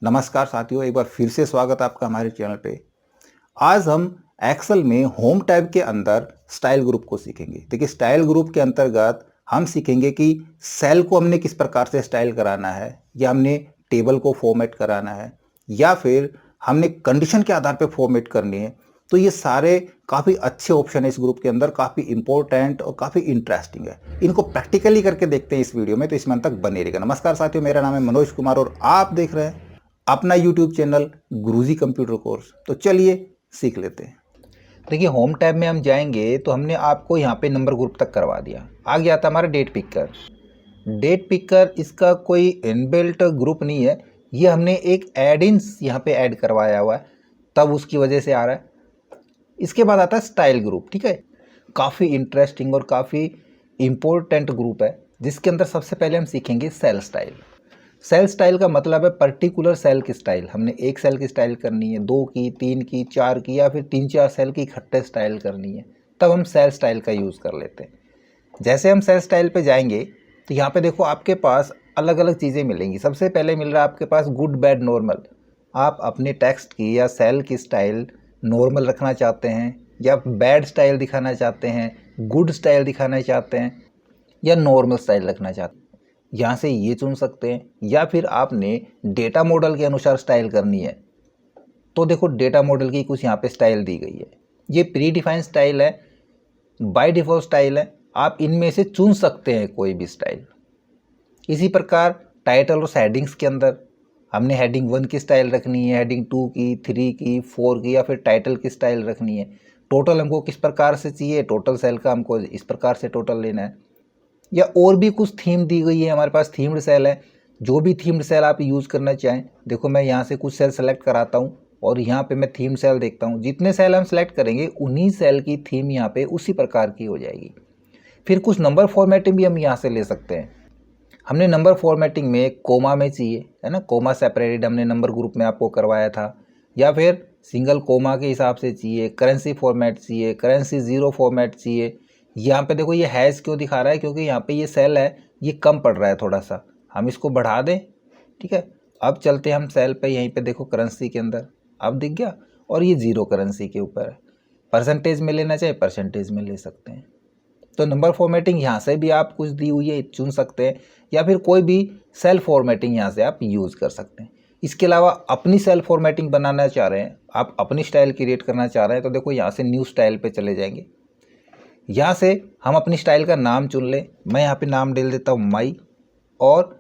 नमस्कार साथियों, एक बार फिर से स्वागत है आपका हमारे चैनल पे। आज हम एक्सेल में होम टैब के अंदर स्टाइल ग्रुप को सीखेंगे। देखिए, स्टाइल ग्रुप के अंतर्गत हम सीखेंगे कि सेल को हमने किस प्रकार से स्टाइल कराना है, या हमने टेबल को फॉर्मेट कराना है, या फिर हमने कंडीशन के आधार पर फॉर्मेट करनी है। तो ये सारे काफ़ी अच्छे ऑप्शन है इस ग्रुप के अंदर, काफ़ी इंपॉर्टेंट और काफ़ी इंटरेस्टिंग है। इनको प्रैक्टिकली करके देखते हैं इस वीडियो में, तो इसमें अंत तक बने रहेगा। नमस्कार साथियों, मेरा नाम है मनोज कुमार और आप देख रहे हैं अपना YouTube चैनल गुरुजी कंप्यूटर कोर्स। तो चलिए सीख लेते हैं। देखिए, होम टैब में हम जाएंगे तो हमने आपको यहाँ पे नंबर ग्रुप तक करवा दिया। आ गया था हमारा डेट पिकर। डेट पिकर इसका कोई इनबिल्ट ग्रुप नहीं है, ये हमने एक एड इन्स यहाँ पे ऐड करवाया हुआ है, तब उसकी वजह से आ रहा है। इसके बाद आता है स्टाइल ग्रुप। ठीक है, काफ़ी इंटरेस्टिंग और काफ़ी इम्पोर्टेंट ग्रुप है, जिसके अंदर सबसे पहले हम सीखेंगे सेल स्टाइल। सेल स्टाइल का मतलब है पर्टिकुलर सेल की स्टाइल। हमने एक सेल की स्टाइल करनी है, 2 की, 3 की, 4 की, या फिर 3-4 सेल की इकट्ठे स्टाइल करनी है, तब हम सेल स्टाइल का यूज़ कर लेते हैं। जैसे हम सेल स्टाइल पे जाएंगे तो यहाँ पे देखो आपके पास अलग अलग चीज़ें मिलेंगी। सबसे पहले मिल रहा है आपके पास गुड, बैड, नॉर्मल। आप अपने टेक्स्ट की या सेल की स्टाइल नॉर्मल रखना चाहते हैं, या बैड स्टाइल दिखाना चाहते हैं, गुड स्टाइल दिखाना चाहते हैं, या नॉर्मल स्टाइल रखना चाहते हैं, यहाँ से ये चुन सकते हैं। या फिर आपने डेटा मॉडल के अनुसार स्टाइल करनी है, तो देखो डेटा मॉडल की कुछ यहाँ पे स्टाइल दी गई है। ये प्री डिफाइंड स्टाइल है, बाय डिफ़ॉल्ट स्टाइल है, आप इनमें से चुन सकते हैं कोई भी स्टाइल। इसी प्रकार टाइटल और हेडिंग्स के अंदर हमने हेडिंग 1 की स्टाइल रखनी है, हेडिंग 2 की, 3 की, 4 की, या फिर टाइटल की स्टाइल रखनी है। टोटल हमको किस प्रकार से चाहिए, टोटल सेल का हमको इस प्रकार से टोटल लेना है। या और भी कुछ थीम दी गई है, हमारे पास थीम्ड सेल है। जो भी थीम्ड सेल आप यूज़ करना चाहें, देखो मैं यहाँ से कुछ सेल सेलेक्ट कराता हूँ और यहाँ पे मैं थीम सेल देखता हूँ। जितने सेल हम सेलेक्ट करेंगे उन्हीं सेल की थीम यहाँ पे उसी प्रकार की हो जाएगी। फिर कुछ नंबर फॉर्मेटिंग भी हम यहाँ से ले सकते हैं। हमने नंबर फॉर्मेटिंग में कोमा में चाहिए, है ना, कोमा सेपरेटेड हमने नंबर ग्रुप में आपको करवाया था। या फिर सिंगल कोमा के हिसाब से चाहिए, करेंसी फॉर्मेट चाहिए, करेंसी ज़ीरो फॉर्मेट चाहिए। यहाँ पे देखो ये हैज़ क्यों दिखा रहा है, क्योंकि यहाँ पे ये सेल है, ये कम पड़ रहा है थोड़ा सा, हम इसको बढ़ा दें। ठीक है, अब चलते हैं हम सेल पे। यहीं पे देखो करेंसी के अंदर अब दिख गया, और ये ज़ीरो करेंसी के ऊपर है। परसेंटेज में लेना चाहे परसेंटेज में ले सकते हैं। तो नंबर फॉर्मेटिंग यहाँ से भी आप कुछ दी हुई है चुन सकते हैं, या फिर कोई भी सेल फॉर्मेटिंग यहाँ से आप यूज़ कर सकते हैं। इसके अलावा अपनी सेल फॉर्मेटिंग बनाना चाह रहे हैं, आप अपनी स्टाइल क्रिएट करना चाह रहे हैं, तो देखो यहाँ से न्यू स्टाइल पे चले जाएंगे। यहाँ से हम अपनी स्टाइल का नाम चुन लें। मैं यहाँ पे नाम डाल देता हूँ माई, और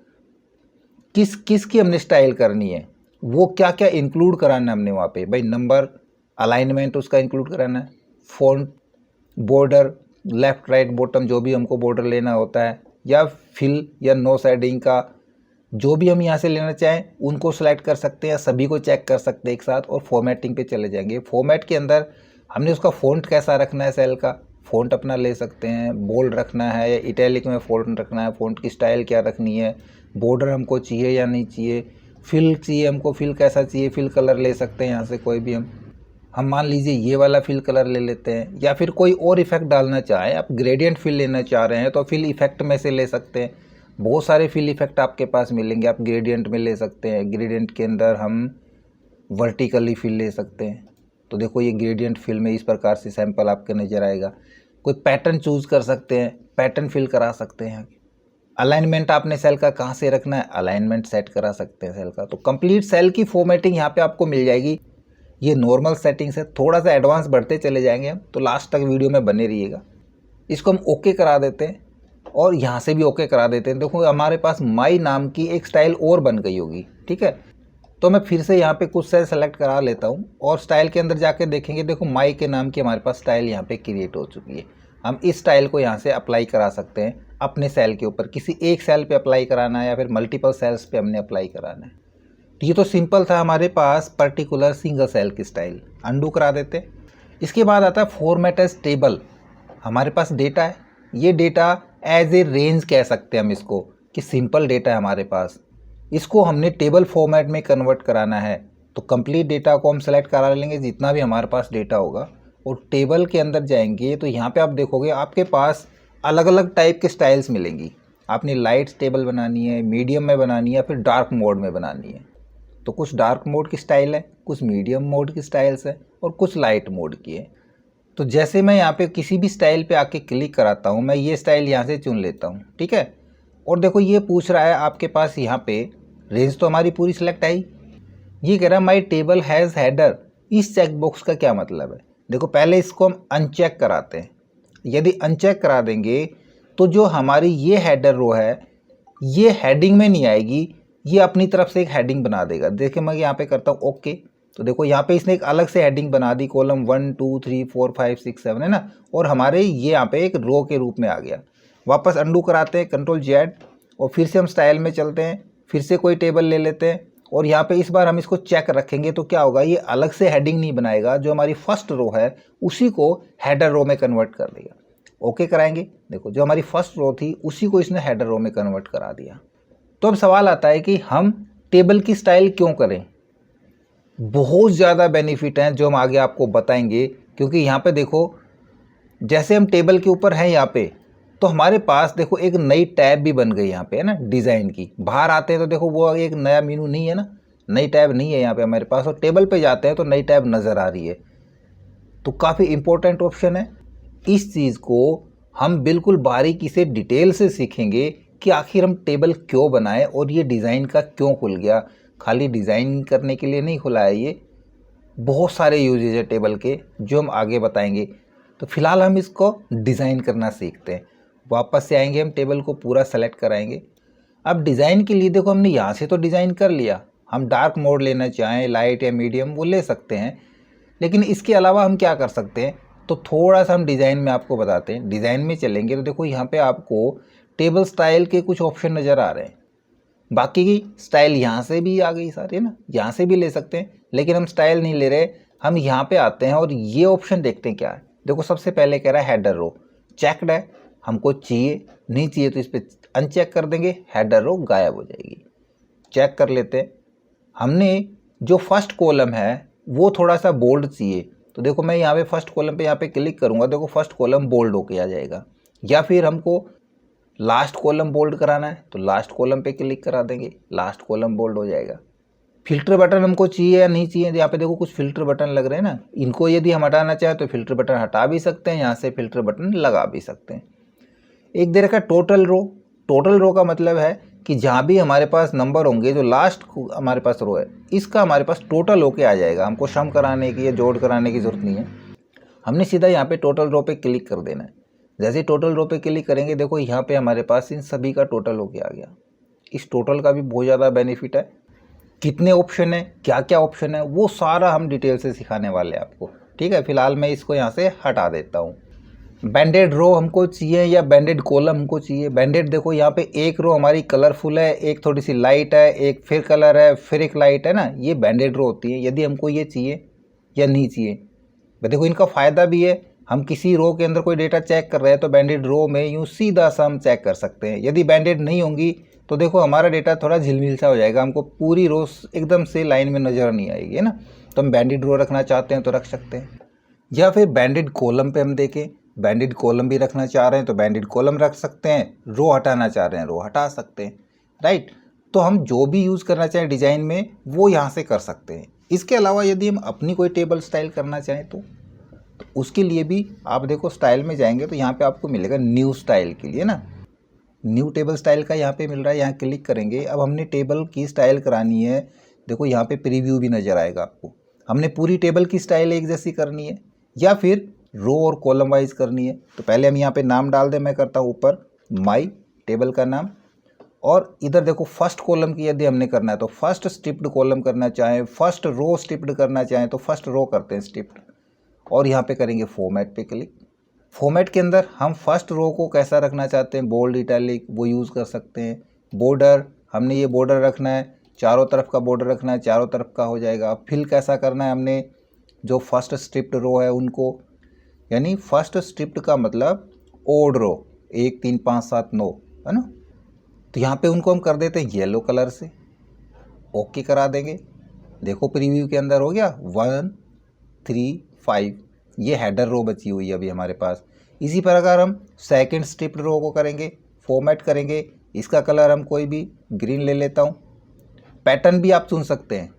किस किस की हमने स्टाइल करनी है, वो क्या क्या इंक्लूड कराना है हमने वहाँ पे। भाई नंबर, अलाइनमेंट उसका इंक्लूड कराना है, font, border, left right bottom जो भी हमको बॉर्डर लेना होता है, या फिल या नो शेडिंग का जो भी हम यहाँ से लेना चाहें उनको सेलेक्ट कर सकते हैं, सभी को चेक कर सकते हैं एक साथ, और फॉर्मेटिंग पे चले जाएंगे। फॉर्मेट के अंदर हमने उसका फ़ॉन्ट कैसा रखना है, सेल का फ़ॉन्ट अपना ले सकते हैं, बोल्ड रखना है या इटैलिक में फ़ॉन्ट रखना है, फ़ॉन्ट की स्टाइल क्या रखनी है, बॉर्डर हमको चाहिए या नहीं चाहिए, फिल चाहिए हमको, फिल कैसा चाहिए, फिल कलर ले सकते हैं यहाँ से कोई भी। हम मान लीजिए ये वाला फिल कलर ले लेते हैं, या फिर कोई और इफेक्ट डालना चाहें, आप ग्रेडियंट फिल लेना चाह रहे हैं तो फिल इफेक्ट में से ले सकते हैं। बहुत सारे फिल इफेक्ट आपके पास मिलेंगे, आप ग्रेडियंट में ले सकते हैं। ग्रेडियंट के अंदर हम वर्टिकली फिल ले सकते हैं। तो देखो ये ग्रेडियंट फिल में इस प्रकार से सैंपल आपके नज़र आएगा। कोई पैटर्न चूज़ कर सकते हैं, पैटर्न फिल करा सकते हैं। अलाइनमेंट आपने सेल का कहाँ से रखना है, अलाइनमेंट सेट करा सकते हैं सेल का। तो कंप्लीट सेल की फॉर्मेटिंग यहाँ पे आपको मिल जाएगी। ये नॉर्मल सेटिंग्स है, थोड़ा सा एडवांस बढ़ते चले जाएंगे हम, तो लास्ट तक वीडियो में बने रहिएगा। इसको हम ओके करा देते हैं, और यहाँ से भी ओके करा देते हैं। देखो हमारे पास माई नाम की एक स्टाइल और बन गई होगी। ठीक है, तो मैं फिर से यहाँ पे कुछ सेल सेलेक्ट करा लेता हूँ, और स्टाइल के अंदर जाके देखेंगे, देखो माई के नाम की हमारे पास स्टाइल यहाँ पे क्रिएट हो चुकी है। हम इस स्टाइल को यहाँ से अप्लाई करा सकते हैं अपने सेल के ऊपर। किसी एक सेल पे अप्लाई कराना है या फिर मल्टीपल सेल्स पे हमने अप्लाई कराना है। ये तो सिंपल था हमारे पास पर्टिकुलर सिंगल सेल की स्टाइल। अंडू करा देते। इसके बाद आता है फॉर्मेट एज टेबल। हमारे पास डेटा है, ये डेटा एज ए रेंज कह सकते हैं हम इसको, कि सिंपल डेटा है हमारे पास, इसको हमने टेबल फॉर्मेट में कन्वर्ट कराना है। तो कंप्लीट डेटा को हम सेलेक्ट करा लेंगे, जितना भी हमारे पास डेटा होगा, और टेबल के अंदर जाएंगे तो यहाँ पे आप देखोगे आपके पास अलग अलग टाइप के स्टाइल्स मिलेंगी। आपने लाइट्स टेबल बनानी है, मीडियम में बनानी है, फिर डार्क मोड में बनानी है। तो कुछ डार्क मोड की स्टाइल है, कुछ मीडियम मोड की स्टाइल्स है और कुछ लाइट मोड की है। तो जैसे मैं यहाँ पे किसी भी स्टाइल पे आके क्लिक कराता हूँ, मैं ये स्टाइल यहाँ से चुन लेता हूँ, ठीक है। और देखो ये पूछ रहा है आपके पास यहाँ पे रेंज तो हमारी पूरी सिलेक्ट आई, ये कह रहा है माई टेबल हैज़ हेडर। इस चेक बॉक्स का क्या मतलब है? देखो पहले इसको हम अनचेक कराते हैं। यदि अनचेक करा देंगे तो जो हमारी ये हेडर रो है ये हेडिंग में नहीं आएगी, ये अपनी तरफ से एक हेडिंग बना देगा। देखिए मैं यहाँ पे करता हूँ ओके, तो देखो यहाँ पे इसने एक अलग से हेडिंग बना दी, कॉलम 1 2 3 4 5 6 7 है ना, और हमारे ये यहाँ पे एक रो के रूप में आ गया। वापस अंडू कराते हैं Ctrl+Z और फिर से हम स्टाइल में चलते हैं, फिर से कोई टेबल ले लेते हैं और यहाँ पे इस बार हम इसको चेक रखेंगे तो क्या होगा, ये अलग से हेडिंग नहीं बनाएगा, जो हमारी फर्स्ट रो है उसी को हेडर रो में कन्वर्ट कर देगा। ओके कराएंगे, देखो जो हमारी फर्स्ट रो थी उसी को इसने हेडर रो में कन्वर्ट करा दिया। तो अब सवाल आता है कि हम टेबल की स्टाइल क्यों करें? बहुत ज़्यादा बेनिफिट हैं जो हम आगे आपको बताएंगे, क्योंकि यहाँ पे देखो जैसे हम टेबल के ऊपर हैं यहाँ पे, तो हमारे पास देखो एक नई टैब भी बन गई यहाँ पे, है ना, डिज़ाइन की। बाहर आते हैं तो देखो वो एक नया मेनू नहीं है ना, नई टैब नहीं है यहाँ पे हमारे पास, और टेबल पे जाते हैं तो नई टैब नज़र आ रही है। तो काफ़ी इंपॉर्टेंट ऑप्शन है। इस चीज़ को हम बिल्कुल बारीकी से डिटेल से सीखेंगे कि आखिर हम टेबल क्यों बनाएं और ये डिज़ाइन का क्यों खुल गया। खाली डिज़ाइन करने के लिए नहीं खुला है, ये बहुत सारे यूजेज है टेबल के जो हम आगे बताएंगे। तो फिलहाल हम इसको डिज़ाइन करना सीखते हैं। वापस से आएंगे, हम टेबल को पूरा सेलेक्ट कराएंगे। अब डिज़ाइन के लिए देखो हमने यहाँ से तो डिज़ाइन कर लिया, हम डार्क मोड लेना चाहें, लाइट या मीडियम, वो ले सकते हैं। लेकिन इसके अलावा हम क्या कर सकते हैं, तो थोड़ा सा हम डिज़ाइन में आपको बताते हैं। डिज़ाइन में चलेंगे तो देखो यहाँ पे आपको टेबल स्टाइल के कुछ ऑप्शन नज़र आ रहे हैं। बाकी की स्टाइल यहाँ से भी आ गई सारी, है ना, यहाँ से भी ले सकते हैं, लेकिन हम स्टाइल नहीं ले रहे। हम यहाँ पे आते हैं और ये ऑप्शन देखते हैं क्या है। देखो सबसे पहले कह रहा है हेडर रो, चेकड है, हमको चाहिए, नहीं चाहिए तो इस पर अनचेक कर देंगे, हेडर रो गायब हो जाएगी। चेक कर लेते हैं। हमने जो फर्स्ट कॉलम है वो थोड़ा सा बोल्ड चाहिए, तो देखो मैं यहाँ पे फर्स्ट कॉलम पे यहाँ पे क्लिक करूँगा, देखो फर्स्ट कॉलम बोल्ड होके आ जाएगा। या फिर हमको लास्ट कॉलम बोल्ड कराना है तो लास्ट कॉलम पे क्लिक करा देंगे, लास्ट कॉलम बोल्ड हो जाएगा। फिल्टर बटन हमको चाहिए या नहीं चाहिए, यहाँ पे देखो कुछ फिल्टर बटन लग रहे हैं ना, इनको यदि हम हटाना चाहें तो फिल्टर बटन हटा भी सकते हैं, यहाँ से फिल्टर बटन लगा भी सकते हैं। एक दे रखा है टोटल रो। टोटल रो का मतलब है कि जहाँ भी हमारे पास नंबर होंगे, जो लास्ट हमारे पास रो है इसका हमारे पास टोटल होके आ जाएगा, हमको सम कराने की या जोड़ कराने की ज़रूरत नहीं है। हमने सीधा यहाँ पे टोटल रो पे क्लिक कर देना है। जैसे टोटल रो पे क्लिक करेंगे देखो यहाँ पे हमारे पास इन सभी का टोटल होके आ गया। इस टोटल का भी बहुत ज़्यादा बेनिफिट है। कितने ऑप्शन है, क्या क्या ऑप्शन है, वो सारा हम डिटेल से सिखाने वाले हैं आपको, ठीक है। फिलहाल मैं इसको यहाँ से हटा देता हूँ। बैंडेड रो हमको चाहिए या बैंडेड कॉलम हमको चाहिए। बैंडेड देखो यहाँ पे एक रो हमारी कलरफुल है, एक थोड़ी सी लाइट है, एक फिर कलर है, फिर एक लाइट है ना, ये बैंडेड रो होती है। यदि हमको ये चाहिए या नहीं चाहिए, देखो इनका फ़ायदा भी है। हम किसी रो के अंदर कोई डेटा चेक कर रहे हैं तो बैंडेड रो में यूँ सीधा सा हम चेक कर सकते हैं। यदि बैंडेड नहीं होंगी तो देखो हमारा डेटा थोड़ा झिलमिल सा हो जाएगा, हमको पूरी रो एकदम से लाइन में नज़र नहीं आएगी, है ना। तो हम बैंडेड रो रखना चाहते हैं तो रख सकते हैं, या फिर बैंडेड कॉलम पे हम देखें, बैंडेड कॉलम भी रखना चाह रहे हैं तो बैंडेड कॉलम रख सकते हैं, रो हटाना चाह रहे हैं रो हटा सकते हैं, राइट। तो हम जो भी यूज़ करना चाहें डिज़ाइन में वो यहाँ से कर सकते हैं। इसके अलावा यदि हम अपनी कोई टेबल स्टाइल करना चाहें तो उसके लिए भी आप देखो स्टाइल में जाएंगे तो यहाँ पे आपको मिलेगा न्यू स्टाइल के लिए ना, न्यू टेबल स्टाइल का यहाँ पे मिल रहा है। यहाँ क्लिक करेंगे, अब हमने टेबल की स्टाइल करानी है, देखो यहाँ पे प्रीव्यू भी नज़र आएगा आपको। हमने पूरी टेबल की स्टाइल एक जैसी करनी है या फिर रो और कॉलम वाइज करनी है। तो पहले हम यहाँ पे नाम डाल दें, मैं करता हूँ ऊपर माई टेबल का नाम, और इधर देखो फर्स्ट कॉलम की यदि हमने करना है तो फर्स्ट स्ट्रिप्ड कॉलम करना चाहें, फर्स्ट रो स्ट्रिप्ड करना चाहें तो फर्स्ट रो करते हैं स्ट्रिप्ड, और यहाँ पे करेंगे फॉर्मेट पे क्लिक। फॉर्मेट के अंदर हम फर्स्ट रो को कैसा रखना चाहते हैं, बोल्ड इटैलिक, वो यूज़ कर सकते हैं। बॉर्डर, हमने ये बॉर्डर रखना है, चारों तरफ का बॉर्डर रखना है, चारों तरफ का हो जाएगा। फिल कैसा करना है, हमने जो फर्स्ट स्ट्रिप्ड रो है उनको, यानी फर्स्ट स्ट्रिप्ड का मतलब ओड रो 1 3 5 7 9, है ना, तो यहाँ पे उनको हम कर देते हैं येलो कलर से, ओके करा देंगे। देखो प्रीव्यू के अंदर हो गया 1 3 5, ये हेडर रो बची हुई है अभी हमारे पास। इसी प्रकार हम सेकंड स्ट्रिप्ड रो को करेंगे, फॉर्मेट करेंगे, इसका कलर हम कोई भी ग्रीन ले लेता हूँ, पैटर्न भी आप चुन सकते हैं,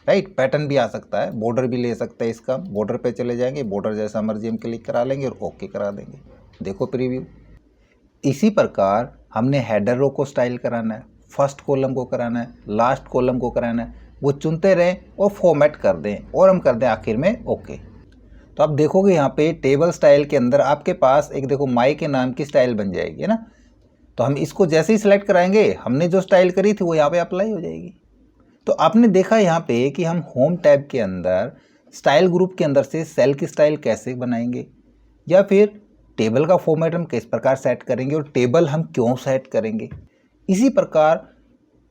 राइट। पैटर्न भी आ सकता है, बॉर्डर भी ले सकते हैं। इसका बॉर्डर पे चले जाएंगे, बॉर्डर जैसा मर्जी हम क्लिक करा लेंगे और ओके करा देंगे। देखो प्रीव्यू। इसी प्रकार हमने हेडर रो को स्टाइल कराना है, फर्स्ट कॉलम को कराना है, लास्ट कॉलम को कराना है, वो चुनते रहें और फॉर्मेट कर दें और हम कर दें आखिर में ओके। तो आप देखोगे यहाँ पे टेबल स्टाइल के अंदर आपके पास एक देखो माई के नाम की स्टाइल बन जाएगी, है ना। तो हम इसको जैसे ही सिलेक्ट कराएंगे, हमने जो स्टाइल करी थी वो यहाँ पे अप्लाई हो जाएगी। तो आपने देखा यहाँ पे कि हम होम टैब के अंदर स्टाइल ग्रुप के अंदर से सेल की स्टाइल कैसे बनाएंगे, या फिर टेबल का फॉर्मेट हम किस प्रकार सेट करेंगे और टेबल हम क्यों सेट करेंगे। इसी प्रकार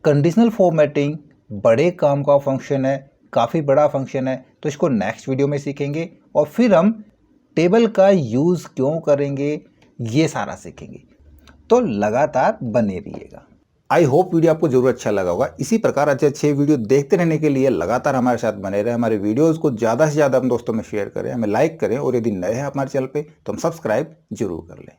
कंडीशनल फॉर्मेटिंग बड़े काम का फंक्शन है, काफ़ी बड़ा फंक्शन है। तो इसको नेक्स्ट वीडियो में सीखेंगे और फिर हम टेबल का यूज़ क्यों करेंगे ये सारा सीखेंगे। तो लगातार बने रहिएगा। आई होप वीडियो आपको जरूर अच्छा लगा होगा। इसी प्रकार अच्छे अच्छे वीडियो देखते रहने के लिए लगातार हमारे साथ बने रहे। हमारे वीडियोस को ज़्यादा से ज़्यादा हम दोस्तों में शेयर करें, हमें लाइक करें और यदि नए हैं हमारे चैनल पे तो हम सब्सक्राइब जरूर कर लें।